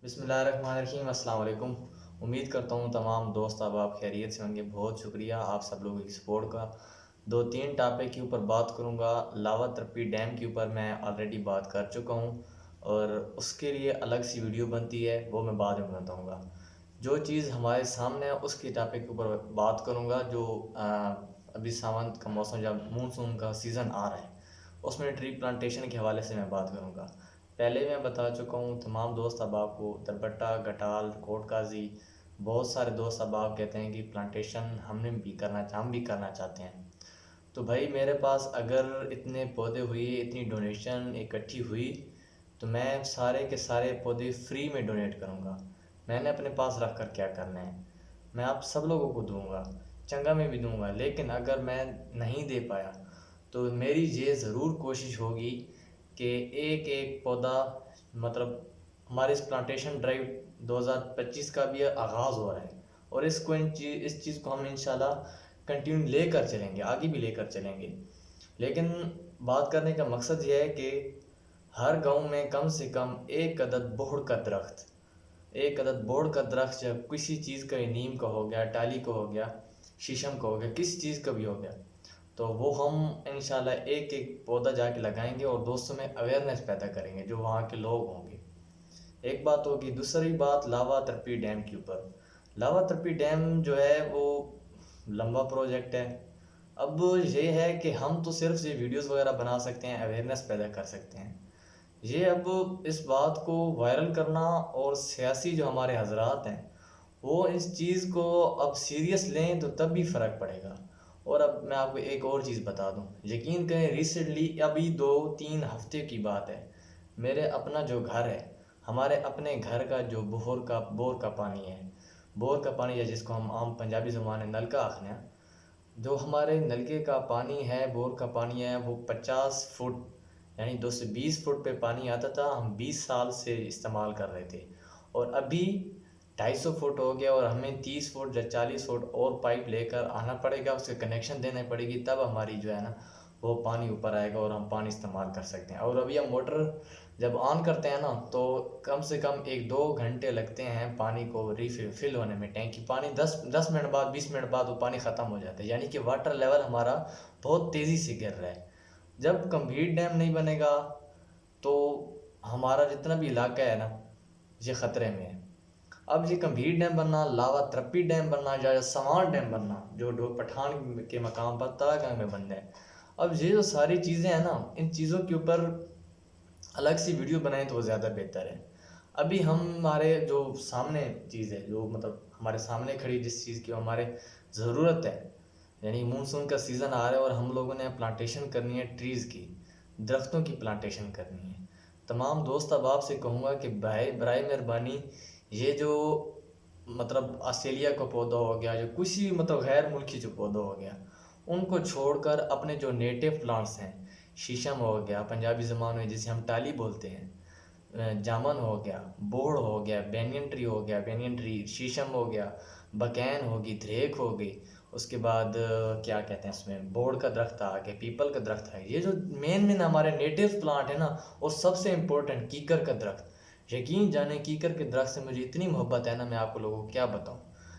بسم اللہ الرحمن الرحیم۔ السلام علیکم۔ امید کرتا ہوں تمام دوست آپ خیریت سے ہوں گے۔ بہت شکریہ آپ سب لوگوں کی سپورٹ کا۔ دو تین ٹاپک کے اوپر بات کروں گا۔ لاوا ترپی ڈیم کے اوپر میں آلریڈی بات کر چکا ہوں اور اس کے لیے الگ سی ویڈیو بنتی ہے، وہ میں بعد میں بتاؤں گا۔ جو چیز ہمارے سامنے ہے اس کی ٹاپک کے اوپر بات کروں گا، جو ابھی ساونت کا موسم، جب مونسون کا سیزن آ رہا ہے، اس میں ٹری پلانٹیشن کے حوالے سے میں بات کروں گا۔ پہلے میں بتا چکا ہوں تمام دوست احباب کو، دربٹہ، گٹال، کوٹ قاضی، بہت سارے دوست احباب کہتے ہیں کہ پلانٹیشن ہم بھی کرنا چاہتے ہیں۔ تو بھائی میرے پاس اگر اتنے پودے ہوئے، اتنی ڈونیشن اکٹھی ہوئی، تو میں سارے کے سارے پودے فری میں ڈونیٹ کروں گا۔ میں نے اپنے پاس رکھ کر کیا کرنا ہے، میں آپ سب لوگوں کو دوں گا، چنگا میں بھی دوں گا۔ لیکن اگر میں نہیں دے پایا تو میری یہ ضرور کوشش ہوگی کہ ایک ایک پودا، مطلب ہمارے اس پلانٹیشن ڈرائیو 2025 کا بھی آغاز ہو رہا ہے، اور اس چیز کو ہم انشاءاللہ کنٹینیو لے کر چلیں گے، آگے بھی لے کر چلیں گے۔ لیکن بات کرنے کا مقصد یہ ہے کہ ہر گاؤں میں کم سے کم ایک عدد بوڑ کا درخت جب کسی چیز کا، نیم کا ہو گیا، ٹالی کا ہو گیا، شیشم کا ہو گیا، کسی چیز کا بھی ہو گیا، تو وہ ہم انشاءاللہ ایک ایک پودا جا کے لگائیں گے اور دوستوں میں اویئرنیس پیدا کریں گے جو وہاں کے لوگ ہوں گے۔ ایک بات ہوگی۔ دوسری بات لاوا ترپی ڈیم کے اوپر۔ لاوا ترپی ڈیم جو ہے وہ لمبا پروجیکٹ ہے۔ اب یہ ہے کہ ہم تو صرف یہ ویڈیوز وغیرہ بنا سکتے ہیں، اویئرنیس پیدا کر سکتے ہیں۔ یہ اب اس بات کو وائرل کرنا، اور سیاسی جو ہمارے حضرات ہیں وہ اس چیز کو اب سیریس لیں تو تب بھی فرق پڑے گا۔ اور اب میں آپ کو ایک اور چیز بتا دوں، یقین کریں، ریسنٹلی ابھی 2-3 ہفتے کی بات ہے، میرے اپنا جو گھر ہے، ہمارے اپنے گھر کا جو بور کا پانی ہے، بور کا پانی، یا جس کو ہم عام پنجابی زبان میں نلکا آخنے ہیں، جو ہمارے نلکے کا پانی ہے، بور کا پانی ہے، وہ 50 فٹ یعنی 220 فٹ پہ پانی آتا تھا۔ ہم 20 سال سے استعمال کر رہے تھے، اور ابھی 250 فٹ ہو گیا، اور ہمیں 30 فٹ یا 40 فٹ اور پائپ لے کر آنا پڑے گا، اس کے کنیکشن دینے پڑے گی، تب ہماری جو ہے نا وہ پانی اوپر آئے گا اور ہم پانی استعمال کر سکتے ہیں۔ اور ابھی ہم موٹر جب آن کرتے ہیں نا تو کم سے کم 1-2 گھنٹے لگتے ہیں پانی کو فل ہونے میں، ٹینکی پانی 10 منٹ بعد، 20 منٹ بعد وہ پانی ختم ہو جاتا ہے، یعنی کہ واٹر لیول ہمارا بہت تیزی سے گر رہا ہے۔ جب کمپلیٹ ڈیم نہیں بنے گا تو ہمارا جتنا بھی علاقہ ہے نا یہ خطرے میں ہے۔ اب یہ کمبھیر ڈیم بننا، لاوا ترپی ڈیم بننا، یا سوان ڈیم بننا جو پٹھان کے مقام پر تارا گنج میں بن ہے، اب یہ جو ساری چیزیں ہیں نا، ان چیزوں کے اوپر الگ سی ویڈیو بنائیں تو وہ زیادہ بہتر ہے۔ ابھی ہمارے جو سامنے چیز ہے، جو مطلب ہمارے سامنے کھڑی جس چیز کی ہمارے ضرورت ہے، یعنی مونسون کا سیزن آ رہا ہے اور ہم لوگوں نے پلانٹیشن کرنی ہے، ٹریز کی، درختوں کی پلانٹیشن کرنی ہے۔ تمام دوست احباب سے کہوں گا کہ برائے مہربانی یہ جو مطلب آسٹریلیا کا پودا ہو گیا، جو کسی مطلب غیر ملکی جو پودا ہو گیا، ان کو چھوڑ کر اپنے جو نیٹو پلانٹس ہیں، شیشم ہو گیا پنجابی زبان میں جسے ہم ٹالی بولتے ہیں، جامن ہو گیا، بوڑ ہو گیا، بینین ٹری، شیشم ہو گیا، بکین ہوگی، دریک ہو گئی، اس کے بعد کیا کہتے ہیں اس میں بوڑ کا درخت آ گیا، پیپل کا درخت ہے، یہ جو مین ہمارے نیٹو پلانٹ ہے نا، اور سب سے امپورٹنٹ کیکر کا درخت۔ یقین جانے کیکر کے درخت سے مجھے اتنی محبت ہے نا، میں آپ کو لوگوں کو کیا بتاؤں۔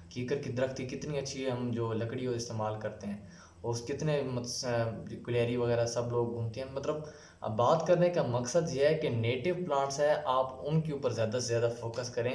کیکر کی درخت کی کتنی اچھی ہے، ہم جو لکڑی وہ استعمال کرتے ہیں، اور اس کتنے کلیری وغیرہ سب لوگ گھومتے ہیں۔ مطلب اب بات کرنے کا مقصد یہ ہے کہ نیٹو پلانٹس ہے، آپ ان کے اوپر زیادہ سے زیادہ فوکس کریں،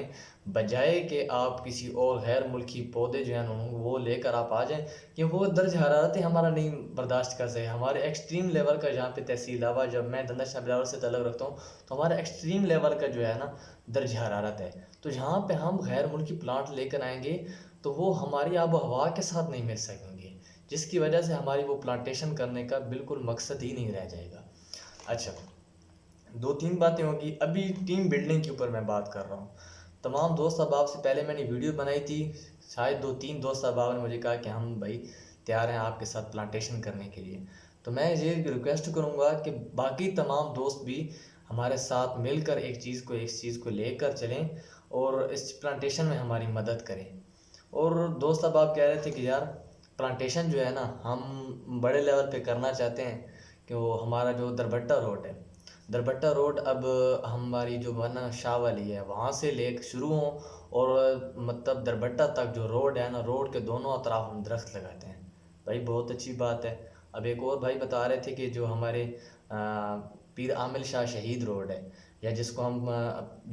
بجائے کہ آپ کسی اور غیر ملکی پودے جو ہیں وہ لے کر آپ آ جائیں، کہ وہ درجہ حرارت ہمارا نہیں برداشت کر سکے۔ ہمارے ایکسٹریم لیول کا جہاں پہ تحصیل لاوا، جب میں دندہ شاہ بلاول سے تعلق رکھتا ہوں، تو ہمارا ایکسٹریم لیول کا جو ہے نا درجہ حرارت ہے، تو جہاں پہ ہم غیر ملکی پلانٹ لے کر آئیں گے تو وہ ہماری آب و ہوا کے ساتھ نہیں مل سکیں گے، جس کی وجہ سے ہماری وہ پلانٹیشن کرنے کا بالکل مقصد ہی نہیں رہ جائے گا۔ اچھا، 2-3 باتیں ہوگی۔ ابھی ٹیم بلڈنگ کے اوپر میں بات کر رہا ہوں۔ تمام دوست احباب سے پہلے میں نے ویڈیو بنائی تھی، شاید 2-3 دوست احباب نے مجھے کہا کہ ہم بھائی تیار ہیں آپ کے ساتھ پلانٹیشن کرنے کے لیے، تو میں یہ ریکویسٹ کروں گا کہ باقی تمام دوست بھی ہمارے ساتھ مل کر ایک چیز کو لے کر چلیں اور اس پلانٹیشن میں ہماری مدد کریں۔ اور دوست احباب کہہ رہے تھے کہ یار پلانٹیشن جو ہے نا ہم بڑے لیول پہ کرنا چاہتے ہیں، کہ وہ ہمارا جو دربٹہ روڈ ہے، دربٹہ روڈ اب ہماری جو بنا شاہ والی ہے وہاں سے لے کے شروع ہوں، اور مطلب دربٹہ تک جو روڈ ہے نا، روڈ کے دونوں اطراف ہم درخت لگاتے ہیں بھائی، بہت اچھی بات ہے۔ اب ایک اور بھائی بتا رہے تھے کہ جو ہمارے پیر عامل شاہ شہید روڈ ہے، یا جس کو ہم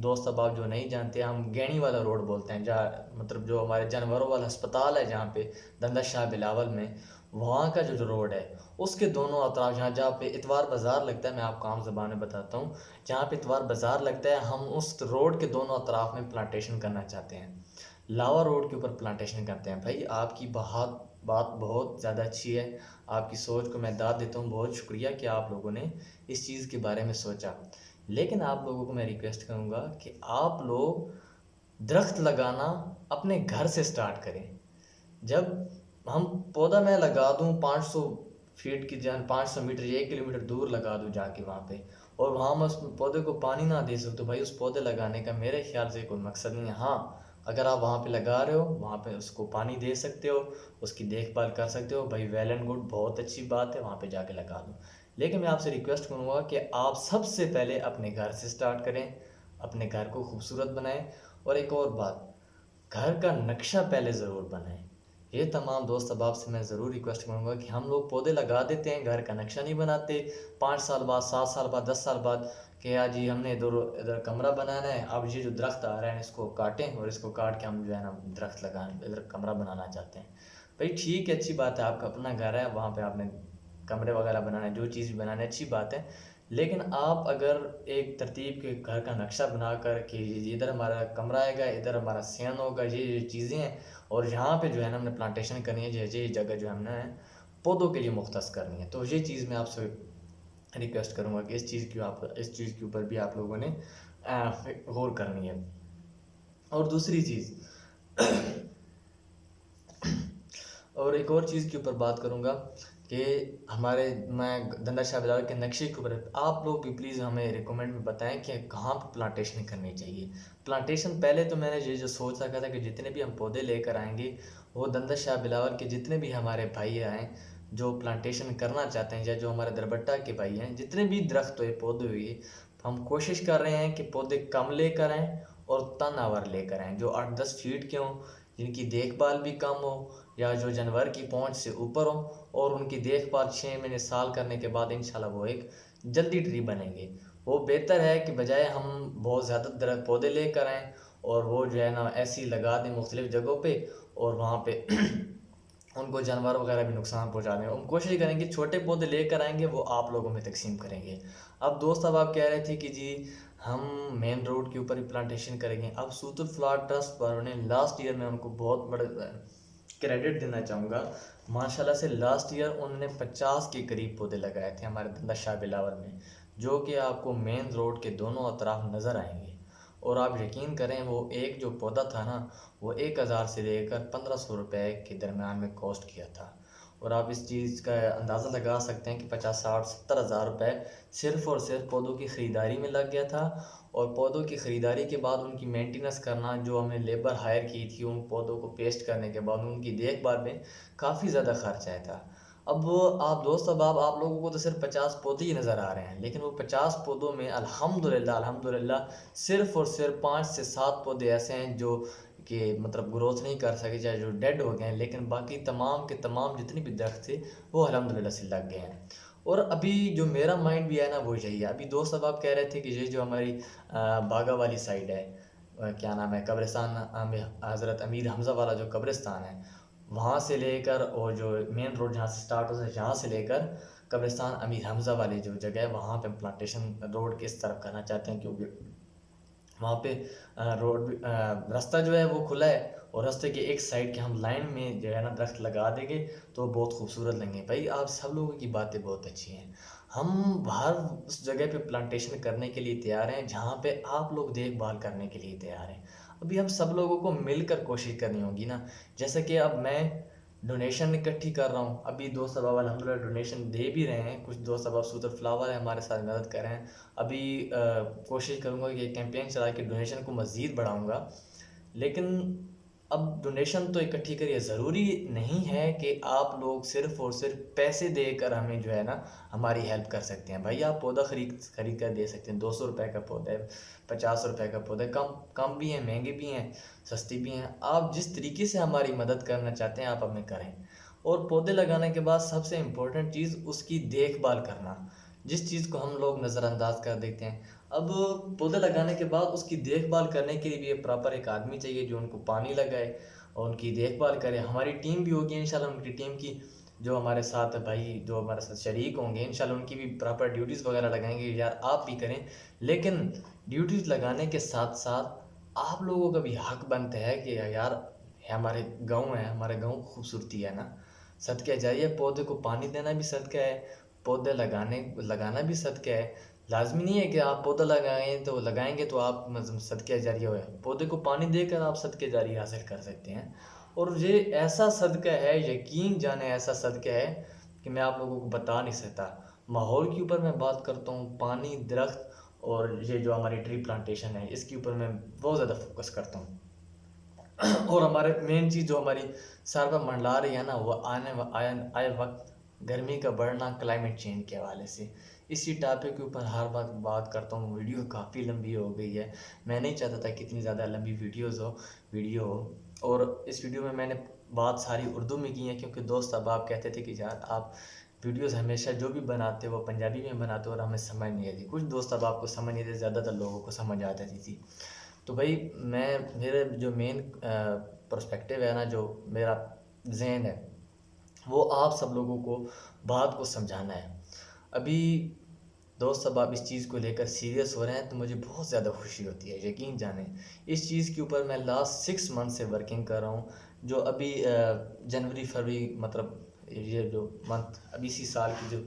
دوست احباب جو نہیں جانتے ہم گینی والا روڈ بولتے ہیں، جہاں مطلب جو ہمارے جانوروں والا ہسپتال ہے جہاں پہ دندہ شاہ بلاول میں، وہاں کا جو روڈ ہے اس کے دونوں اطراف جہاں پہ اتوار بازار لگتا ہے، میں آپ کو عام زبان میں بتاتا ہوں، جہاں پہ اتوار بازار لگتا ہے ہم اس روڈ کے دونوں اطراف میں پلانٹیشن کرنا چاہتے ہیں، لاوا روڈ کے اوپر پلانٹیشن کرتے ہیں۔ بھائی آپ کی بات بہت زیادہ اچھی ہے، آپ کی سوچ کو میں داد دیتا ہوں، بہت شکریہ کہ آپ لوگوں نے اس چیز کے بارے میں سوچا۔ لیکن آپ لوگوں کو میں ریکویسٹ کروں گا کہ آپ لوگ درخت لگانا اپنے گھر سے سٹارٹ کریں۔ جب ہم پودا میں لگا دوں 500 فیٹ کی جان 500 میٹر یا 1 کلومیٹر دور لگا دوں جا کے وہاں پہ، اور وہاں میں اس پودے کو پانی نہ دے سکوں، تو بھائی اس پودے لگانے کا میرے خیال سے کوئی مقصد نہیں ہے۔ ہاں، اگر آپ وہاں پہ لگا رہے ہو، وہاں پہ اس کو پانی دے سکتے ہو، اس کی دیکھ بھال کر سکتے ہو، بھائی ویل اینڈ گڈ، بہت اچھی بات ہے، وہاں پہ جا کے لگا دو۔ لیکن میں آپ سے ریکویسٹ کروں گا کہ آپ سب سے پہلے اپنے گھر سے سٹارٹ کریں، اپنے گھر کو خوبصورت بنائیں، اور ایک اور بات، گھر کا نقشہ پہلے ضرور بنائیں۔ یہ تمام دوست احباب سے میں ضرور ریکویسٹ کروں گا کہ ہم لوگ پودے لگا دیتے ہیں، گھر کا نقشہ نہیں بناتے، 5 سال بعد 7 سال بعد 10 سال بعد کہ آج جی ہم نے ادھر کمرہ بنانا ہے، اب یہ جو درخت آ رہے ہیں اس کو کاٹیں، اور اس کو کاٹ کے ہم جو ہے نا درخت لگائیں، ادھر کمرہ بنانا چاہتے ہیں۔ بھائی ٹھیک ہے، اچھی بات ہے، آپ کا اپنا گھر ہے، وہاں پہ آپ نے کمرے وغیرہ بنانا ہے، جو چیز بھی بنانا ہے اچھی بات ہے، لیکن آپ اگر ایک ترتیب کے گھر کا نقشہ بنا کر کہ ادھر ہمارا کمرہ آئے گا، ادھر ہمارا سین ہوگا، یہ چیزیں ہیں، اور یہاں پہ جو ہے نا ہم نے پلانٹیشن کرنی ہے، یہ جگہ جو ہم نے پودوں کے لیے مختص کرنی ہے، تو یہ چیز میں آپ سے ریکویسٹ کروں گا کہ اس چیز کے اوپر بھی آپ لوگوں نے غور کرنی ہے۔ اور دوسری چیز اور ایک اور چیز کے اوپر بات کروں گا کہ میں دندہ شاہ بلاول کے نقشے کے اوپر آپ لوگ بھی پلیز ہمیں ریکومنڈ میں بتائیں کہ کہاں پہ پلانٹیشن کرنی چاہیے۔ پلانٹیشن پہلے تو میں نے یہ جو سوچ رکھا تھا کہ جتنے بھی ہم پودے لے کر آئیں گے، وہ دندہ شاہ بلاول کے جتنے بھی ہمارے بھائی آئیں جو پلانٹیشن کرنا چاہتے ہیں، یا جو ہمارے دربٹہ کے بھائی ہیں، جتنے بھی درخت ہوئے پودے ہوئے، ہم کوشش کر رہے ہیں کہ پودے کم لے کر آئیں اور تن آور لے کر آئیں، جو 8-10 فیٹ کے ہوں، جن کی دیکھ بھال بھی کم ہو، یا جو جانور کی پہنچ سے اوپر ہوں، اور ان کی دیکھ بھال 6 مہینے سال کرنے کے بعد انشاءاللہ وہ ایک جلدی ٹری بنیں گے۔ وہ بہتر ہے کہ بجائے ہم بہت زیادہ درخت پودے لے کر آئیں اور وہ جو ہے نا ایسی لگا دیں مختلف جگہوں پہ، اور وہاں پہ ان کو جانور وغیرہ بھی نقصان پہنچا دیں۔ ہم کوشش کریں گے چھوٹے پودے لے کر آئیں گے، وہ آپ لوگوں میں تقسیم کریں گے۔ اب دوست اب آپ کہہ رہے تھے کہ جی ہم مین روڈ کے اوپر ہی پلانٹیشن کریں گے۔ اب سوتر فلاور ٹرسٹ والوں نے لاسٹ ایئر میں ان کو بہت بڑا کریڈٹ دینا چاہوں گا، ماشاءاللہ سے لاسٹ ایئر انہوں نے 50 کے قریب پودے لگائے تھے ہمارے دندہ شاہ بلاول میں، جو کہ آپ کو مین روڈ کے دونوں اطراف نظر آئیں گے، اور آپ یقین کریں وہ ایک جو پودا تھا نا، وہ 1000 سے لے کر 1500 روپے کے درمیان میں کاسٹ کیا تھا، اور آپ اس چیز کا اندازہ لگا سکتے ہیں کہ 50 60 70 ہزار روپے صرف اور صرف پودوں کی خریداری میں لگ گیا تھا، اور پودوں کی خریداری کے بعد ان کی مینٹیننس کرنا، جو ہم نے لیبر ہائر کی تھی ان پودوں کو پیسٹ کرنے کے بعد ان کی دیکھ بھال میں کافی زیادہ خرچ آیا تھا۔ اب وہ آپ دوست احباب آپ لوگوں کو تو صرف 50 پودے ہی نظر آ رہے ہیں، لیکن وہ 50 پودوں میں الحمدللہ صرف اور صرف 5 سے 7 پودے ایسے ہیں جو کہ مطلب گروتھ نہیں کر سکے، چاہے جو ڈیڈ ہو گئے ہیں، لیکن باقی تمام کے تمام جتنے بھی درخت تھے وہ الحمدللہ سے لگ گئے ہیں۔ اور ابھی جو میرا مائنڈ بھی ہے نا وہ یہی ہے، ابھی دوست صاحب کہہ رہے تھے کہ یہ جو ہماری باغا والی سائڈ ہے، کیا نام ہے، قبرستان حضرت امیر حمزہ والا جو قبرستان ہے، وہاں سے لے کر، اور جو مین روڈ جہاں سے سٹارٹ ہوتا ہے یہاں سے لے کر قبرستان امیر حمزہ والی جو جگہ ہے، وہاں پہ پلانٹیشن روڈ کے اس طرف کرنا چاہتے ہیں، کیونکہ وہاں پہ روڈ راستہ جو ہے وہ کھلا ہے، اور راستے کے ایک سائڈ کے ہم لائن میں جو ہے نا درخت لگا دیں گے تو بہت خوبصورت لگیں گے۔ بھائی آپ سب لوگوں کی باتیں بہت اچھی ہیں، ہم ہر اس جگہ پہ پلانٹیشن کرنے کے لیے تیار ہیں جہاں پہ آپ لوگ دیکھ بھال کرنے کے لیے تیار ہیں۔ ابھی ہم سب لوگوں کو مل کر کوشش کرنی ہوگی نا، جیسے کہ اب میں ڈونیشن اکٹھی کر رہا ہوں، ابھی دوست صاحب الحمدللہ ڈونیشن دے بھی رہے ہیں، کچھ دوست صاحب سوتر فلاور ہیں ہمارے ساتھ مدد کر رہے ہیں۔ ابھی کوشش کروں گا کہ کیمپین چلا کے ڈونیشن کو مزید بڑھاؤں گا، لیکن اب ڈونیشن تو اکٹھی کریے، ضروری نہیں ہے کہ آپ لوگ صرف اور صرف پیسے دے کر ہمیں جو ہے نا ہماری ہیلپ کر سکتے ہیں. بھائی آپ پودا خرید کر دے سکتے ہیں. 200 روپے کا پودا ہے، 50 روپے کا پودا ہے، کم بھی ہیں، مہنگے بھی ہیں، سستی بھی ہیں. آپ جس طریقے سے ہماری مدد کرنا چاہتے ہیں آپ ہمیں کریں. اور پودے لگانے کے بعد سب سے امپورٹنٹ چیز اس کی دیکھ بھال کرنا، جس چیز کو ہم لوگ نظر انداز کر دیتے ہیں. اب پودے لگانے کے بعد اس کی دیکھ بھال کرنے کے لیے پراپر ایک آدمی چاہیے جو ان کو پانی لگائے اور ان کی دیکھ بھال کرے. ہماری ٹیم بھی ہوگی انشاءاللہ، ان کی ٹیم کی جو ہمارے ساتھ بھائی جو ہمارے ساتھ شریک ہوں گے انشاءاللہ ان کی بھی پراپر ڈیوٹیز وغیرہ لگائیں گے. یار آپ بھی کریں، لیکن ڈیوٹیز لگانے کے ساتھ ساتھ آپ لوگوں کا بھی حق بنتا ہے کہ یار ہمارے گاؤں ہے، ہمارے گاؤں کی خوبصورتی ہے نا، صدقہ جاریہ. پودے کو پانی دینا بھی صدقہ ہے، پودے لگانا بھی صدقہ ہے. لازمی نہیں ہے کہ آپ پودا لگائیں گے تو آپ صدقہ جاریہ ہوئے. پودے کو پانی دے کر آپ صدقہ جاریہ حاصل کر سکتے ہیں. اور یہ ایسا صدقہ ہے، یقین جانے ایسا صدقہ ہے کہ میں آپ لوگوں کو بتا نہیں سکتا. ماحول کے اوپر میں بات کرتا ہوں، پانی، درخت اور یہ جو ہماری ٹری پلانٹیشن ہے اس کے اوپر میں بہت زیادہ فوکس کرتا ہوں. اور ہمارے مین چیز جو ہماری سر پر منڈلا رہی ہے نا وہ آئے وقت گرمی کا بڑھنا کلائمیٹ چینج کے حوالے سے. اسی ٹاپک کے اوپر ہر بات کرتا ہوں. ویڈیو کافی لمبی ہو گئی ہے، میں نہیں چاہتا تھا کہ اتنی زیادہ لمبی ویڈیو ہو. اور اس ویڈیو میں نے بات ساری اردو میں کی ہے کیونکہ دوست احباب کہتے تھے کہ یار آپ ویڈیوز ہمیشہ جو بھی بناتے وہ پنجابی میں بناتے اور ہمیں سمجھ نہیں آتی. کچھ دوست احباب کو سمجھ نہیں آتی، زیادہ تر لوگوں کو سمجھ آ جاتی تھی. تو بھائی میرے جو مین پرسپیکٹیو ہے نا، جو میرا ذہن ہے وہ آپ سب لوگوں کو بات کو سمجھانا ہے. ابھی دوست احباب اس چیز کو لے کر سیریس ہو رہے ہیں تو مجھے بہت زیادہ خوشی ہوتی ہے. یقین جانیں اس چیز کے اوپر میں لاسٹ 6 منتھ سے ورکنگ کر رہا ہوں. جو ابھی جنوری فروری مطلب یہ جو منتھ ابھی اسی سال کی جو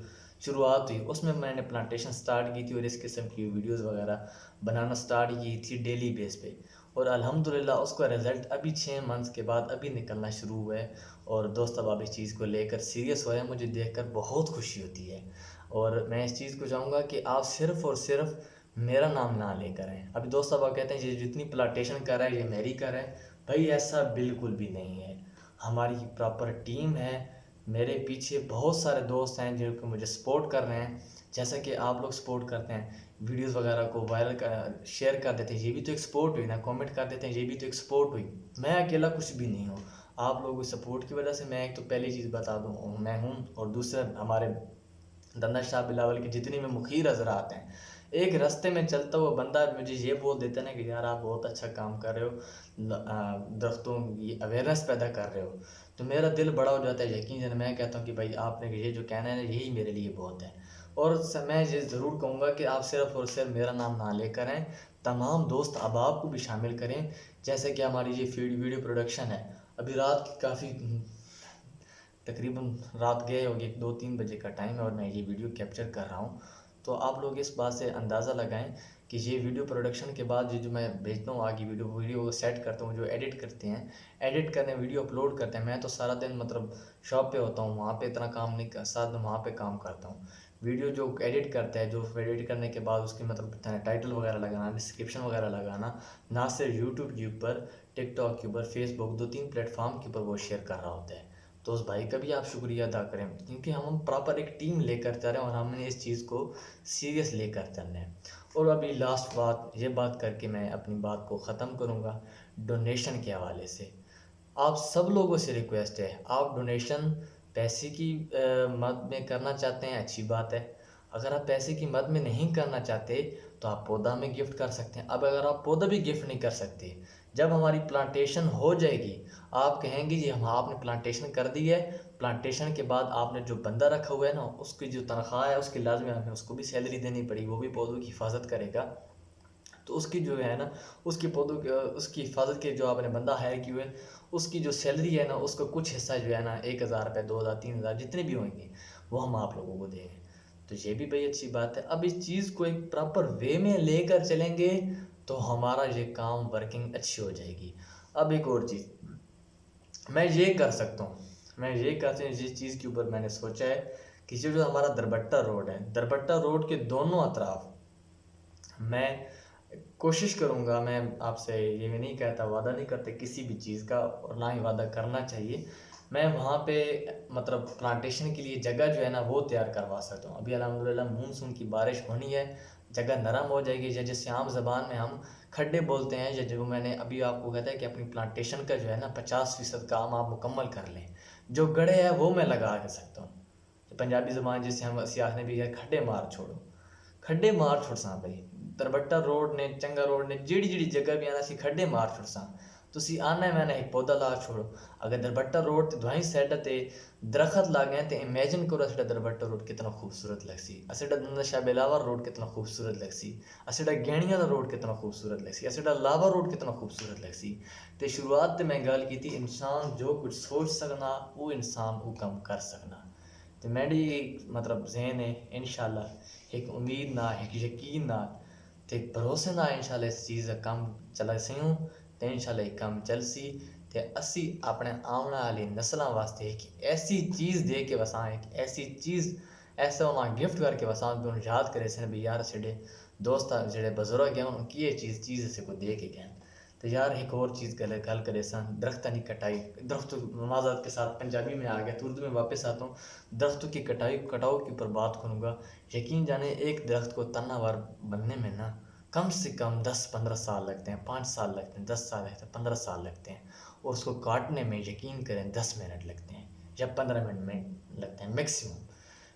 شروعات ہوئی اس میں نے پلانٹیشن سٹارٹ کی تھی اور اس قسم کی ویڈیوز وغیرہ بنانا سٹارٹ کی تھی ڈیلی بیس پہ. اور الحمدللہ اس کا رزلٹ ابھی 6 منتھس کے بعد ابھی نکلنا شروع ہوا ہے. اور دوست احباب اس چیز کو لے کر سیریس ہوئے ہیں، مجھے دیکھ کر بہت خوشی ہوتی ہے. اور میں اس چیز کو چاہوں گا کہ آپ صرف اور صرف میرا نام نہ لے کریں. ابھی دوست احباب کہتے ہیں یہ جتنی پلانٹیشن کر رہا ہے یہ میری کر رہا ہے. بھائی ایسا بالکل بھی نہیں ہے، ہماری پراپر ٹیم ہے. میرے پیچھے بہت سارے دوست ہیں جو کہ مجھے سپورٹ کر رہے ہیں، جیسا کہ آپ لوگ سپورٹ کرتے ہیں، ویڈیوز وغیرہ کو وائرل شیئر کر دیتے ہیں. یہ بھی تو ایک سپورٹ ہوئی نا، کومنٹ کر دیتے ہیں، یہ بھی تو ایک سپورٹ ہوئی. میں اکیلا کچھ بھی نہیں ہوں. آپ لوگوں کی سپورٹ کی وجہ سے میں ایک تو پہلی چیز بتا دوں میں ہوں، اور دوسرے ہمارے دندر شاہ بلاول کے جتنے میں مخیر حضرات ہیں. ایک راستے میں چلتا ہوا بندہ مجھے یہ بول دیتا نا کہ یار آپ بہت اچھا کام کر رہے ہو، درختوں کی اویئرنیس پیدا کر رہے ہو، تو میرا دل بڑا ہو جاتا ہے. یقین جانے میں کہتا ہوں کہ بھائی آپ نے یہ جو کہنا ہے نا یہی میرے لیے بہت ہے. اور میں یہ ضرور کہوں گا کہ آپ صرف اور صرف میرا نام نہ لے کریں، تمام دوست احباب کو بھی شامل کریں. جیسے کہ ہماری یہ ویڈیو پروڈکشن ہے، ابھی رات کی کافی تقریباً رات گئے ہوگی 2-3 بجے کا ٹائم ہے اور میں یہ ویڈیو کیپچر کر رہا ہوں. تو آپ لوگ اس بات سے اندازہ لگائیں کہ یہ ویڈیو پروڈکشن کے بعد یہ جو میں بھیجتا ہوں آگے ویڈیو کو سیٹ کرتا ہوں، جو ایڈٹ کرتے ہیں، ایڈٹ کرنے ویڈیو اپلوڈ کرتے ہیں. میں تو سارا دن مطلب شاپ پہ ہوتا ہوں، وہاں پہ اتنا کام نہیں کر ساتھ میں وہاں پہ کام کرتا ہوں. ویڈیو جو ایڈٹ کرتا ہے، جو ایڈٹ کرنے کے بعد اس کی مطلب ٹائٹل وغیرہ لگانا، ڈسکرپشن وغیرہ لگانا، نہ صرف یوٹیوب کے اوپر، ٹک ٹاک کے اوپر، فیس بک، 2-3 پلیٹ فارم کے اوپر وہ شیئر کر رہا ہوتا ہے. تو اس بھائی کا بھی آپ شکریہ ادا کریں کیونکہ ہم پراپر ایک ٹیم لے کر چل رہے ہیں اور ہم نے اس چیز کو سیریس لے کر چلنا ہے. اور ابھی لاسٹ بات یہ بات کر کے میں اپنی بات کو ختم کروں گا. ڈونیشن کے حوالے سے آپ سب لوگوں سے ریکویسٹ ہے، آپ ڈونیشن پیسے کی مد میں کرنا چاہتے ہیں اچھی بات ہے. اگر آپ پیسے کی مد میں نہیں کرنا چاہتے تو آپ پودا میں گفٹ کر سکتے ہیں. اب اگر آپ پودا بھی گفٹ نہیں کر سکتے، جب ہماری پلانٹیشن ہو جائے گی آپ کہیں گے جی آپ نے پلانٹیشن کر دی ہے، پلانٹیشن کے بعد آپ نے جو بندہ رکھا ہوا ہے نا اس کی جو تنخواہ ہے اس کی لازمی ہمیں اس کو بھی سیلری دینی پڑی، وہ بھی پودوں کی حفاظت کرے گا. تو اس کی جو ہے نا اس کی پودوں اس کی حفاظت کے جو آپ نے بندہ ہائر کی ہوئے اس کی جو سیلری ہے نا اس کا کچھ حصہ جو ہے نا 1,000 روپے، 2,000، 3,000 جتنے بھی ہوئیں گے وہ ہم آپ لوگوں کو دیں گے. تو یہ بھی بڑی اچھی بات ہے. اب اس چیز کو ایک پراپر وے میں لے کر چلیں گے تو ہمارا یہ کام ورکنگ اچھی ہو جائے گی. اب ایک اور چیز میں یہ کر سکتا ہوں، جس چیز کے اوپر میں نے سوچا ہے کہ جو ہمارا دربٹہ روڈ ہے، دربٹہ روڈ کے دونوں اطراف میں کوشش کروں گا، میں آپ سے یہ بھی نہیں کہتا، وعدہ نہیں کرتے کسی بھی چیز کا، اور نہ ہی وعدہ کرنا چاہیے. میں وہاں پہ مطلب پلانٹیشن کے لیے جگہ جو ہے نا وہ تیار کروا سکتا ہوں. ابھی الحمدللہ مونسون کی بارش ہونی ہے، جگہ نرم ہو جائے گی، یا جیسے عام زبان میں ہم کھڈے بولتے ہیں، یا جو میں نے ابھی آپ کو کہتا ہے کہ اپنی پلانٹیشن کا جو ہے نا 50% کام آپ مکمل کر لیں. جو گڑھے ہیں وہ میں لگا کے سکتا ہوں. پنجابی زبان جسے ہم سیاح نے بھی ہے کھڈے مار چھوڑو، کھڈے مار چھوڑ ساں بھائی. دربٹہ روڈ نے چنگا روڈ نے جیڑی جیڑی جگہ بھی آنا سی کھڈے مار چھوڑ ساں. تسی آنا ہے میں نے ایک پودا لا چھوڑو. اگر دربٹہ روڈ تے دوائیں سائڈ تے درخت لاگے ہیں تے امیجن کرو اسڑا دربٹہ روڈ کتنا خوبصورت لگ سی، اسڑا دندا شاہ بلاور روڈ کتنا خوبصورت لگ سی، اسڑا گینیاں دا روڈ کتنا خوبصورت لگ سی، اسڑا لاوا روڈ کتنا خوبصورت لگ سی. تے شروعات تے میں گل کی تھی انسان جو کچھ سوچ سکنا وہ انسان وہ کم کر سکنا. تے میری مطلب ذہن ہے انشاءاللہ ایک امید نہ ایک یقین نہ تے ایک بھروسے نہ انشاءاللہ اس چیز کا کم چلا سی ہوں تے انشاءاللہ ایک کم چل سی تے اسی اپنے آنے والی نسلاں واسطے ایک ایسی چیز دے کے وساں، ایک ایسی چیز ایسا انہاں گفٹ کر کے وساں کہ انہوں یاد کرے سن بھی یار سڈے دوست جڑے بزرگ ہیں انہوں کی یہ چیز سے کو دے کے گئے. تو یار ایک اور چیز گل کرے سن، درختوں کی کٹائی. درختوں معذرت کے ساتھ پنجابی میں آ گیا تو اردو میں واپس آتا ہوں. درختوں کی کٹاؤ کے اوپر بات کروں گا. یقین جانے ایک درخت کو تنہ وار بننے میں نا کم سے کم 10-15 سال لگتے ہیں، 5 سال لگتے ہیں، 10 سال لگتے ہیں، 15 سال لگتے ہیں. اور اس کو کاٹنے میں یقین کریں 10 منٹ لگتے ہیں یا 15 منٹ میں لگتے ہیں میکسیمم.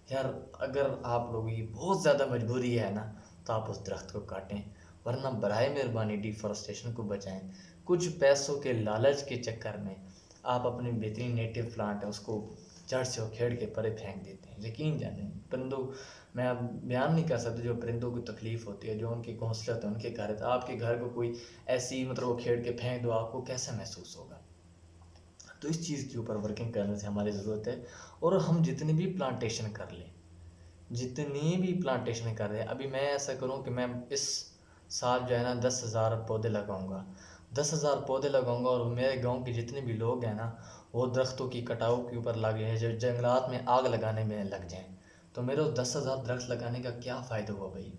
یار اگر آپ لوگوں کی بہت زیادہ مجبوری ہے نا تو آپ اس درخت کو کاٹیں، ورنہ برائے مہربانی ڈیفارسٹیشن کو بچائیں. کچھ پیسوں کے لالچ کے چکر میں آپ اپنی بہترین نیٹو پلانٹ ہے اس کو جڑ سے کھیڑ کے پرے پھینک دیتے ہیں. یقین جانیں پرندوں میں اب بیان نہیں کر سکتا جو پرندوں کو تکلیف ہوتی ہے، جو ان کے گھونسلے ہوتے ہیں، ان کے گھر ہے. آپ کے گھر کو کوئی ایسی مطلب وہ کھیڑ کے پھینک دو آپ کو کیسا محسوس ہوگا. تو اس چیز کے اوپر ورکنگ کرنے سے ہماری ضرورت ہے. اور ہم جتنی بھی پلانٹیشن کر لیں، جتنی بھی پلانٹیشن کر رہے ہیں، ابھی میں ایسا کروں کہ میں اس سال جو ہے نا 10,000 پودے لگاؤں گا، 10,000 پودے لگاؤں گا. اور میرے گاؤں کے جتنے بھی لوگ ہیں نا وہ درختوں کی کٹاؤ کے اوپر لگے ہیں، جو جنگلات میں آگ لگانے میں لگ جائیں. تو میرے 10,000 درخت لگانے کا کیا فائدہ ہوا بھائی؟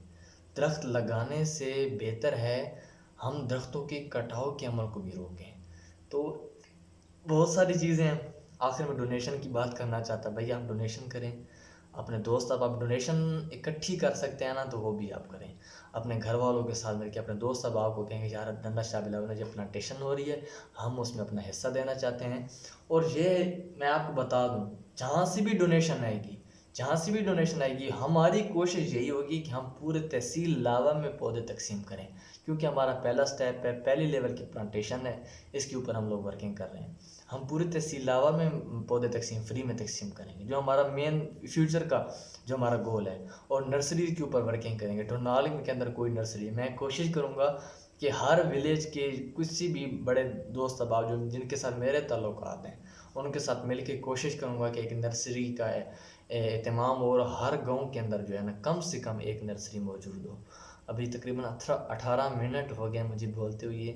درخت لگانے سے بہتر ہے ہم درختوں کی کٹاؤ کے عمل کو بھی روکیں. تو بہت ساری چیزیں ہیں. آخر میں ڈونیشن کی بات کرنا چاہتا بھائی، آپ ڈونیشن کریں. اپنے دوست آپ ڈونیشن اکٹھی کر سکتے ہیں نا تو وہ بھی آپ کریں. اپنے گھر والوں کے ساتھ مل کے اپنے دوست آپ کو کہیں گے یار ڈنڈا شاہ بلاول میں جب پلانٹیشن ہو رہی ہے ہم اس میں اپنا حصہ دینا چاہتے ہیں. اور یہ میں آپ کو بتا دوں جہاں سے بھی ڈونیشن آئے گی، جہاں سے بھی ڈونیشن آئے گی ہماری کوشش یہی ہوگی کہ ہم پورے تحصیل لاوا میں پودے تقسیم کریں، کیونکہ ہمارا پہلا سٹیپ ہے، پہلی لیول کی پلانٹیشن ہے، اس کے اوپر ہم لوگ ورکنگ کر رہے ہیں. ہم پورے تحصیل لاوا میں پودے تقسیم فری میں تقسیم کریں گے جو ہمارا مین فیوچر کا جو ہمارا گول ہے. اور نرسری کے اوپر ورکنگ کریں گے. ٹورنالنگ کے اندر کوئی نرسری میں کوشش کروں گا کہ ہر ولیج کے کسی بھی بڑے دوست احباب جو جن کے ساتھ میرے تعلقات ہیں ان کے ساتھ مل کے کوشش کروں گا کہ ایک نرسری کا اہتمام اور ہر گاؤں کے اندر جو ہے نا کم سے کم ایک نرسری موجود ہو. ابھی تقریباً 18 منٹ ہو گئے مجھے بولتے ہوئے،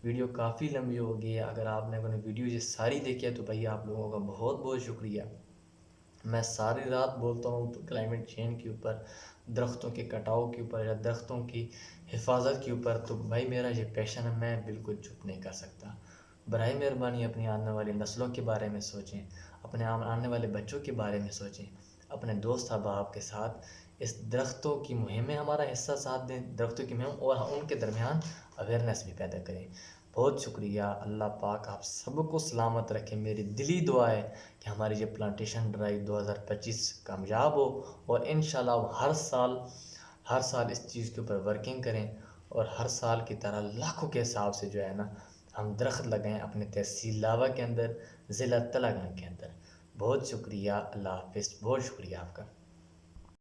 ویڈیو کافی لمبی ہو گئی ہے. اگر آپ نے اپنی ویڈیو یہ ساری دیکھی ہے تو بھائی آپ لوگوں کا بہت بہت شکریہ. میں ساری رات بولتا ہوں کلائمیٹ چینج کے اوپر، درختوں کے کٹاؤ کے اوپر یا درختوں کی حفاظت کے اوپر. تو بھائی میرا یہ پیشن ہے، میں بالکل چپ نہیں کر سکتا. برائے مہربانی اپنی آنے والی نسلوں کے بارے میں سوچیں، اپنے آنے والے بچوں کے بارے میں سوچیں، اپنے دوست احباب کے ساتھ اس درختوں کی مہم میں ہمارا حصہ ساتھ دیں، درختوں کی مہم، اور ان کے درمیان اویئرنیس بھی پیدا کریں. بہت شکریہ. اللہ پاک آپ سب کو سلامت رکھے. میری دلی دعا ہے کہ ہماری یہ پلانٹیشن ڈرائیو 2025 کامیاب ہو، اور انشاءاللہ ہر سال اس چیز کے اوپر ورکنگ کریں، اور ہر سال کی طرح لاکھوں کے حساب سے جو ہے نا ہم درخت لگائیں اپنے تحصیل لاوا کے اندر، ضلع تلنگانہ کے اندر. بہت شکریہ. اللہ حافظ. بہت شکریہ آپ کا.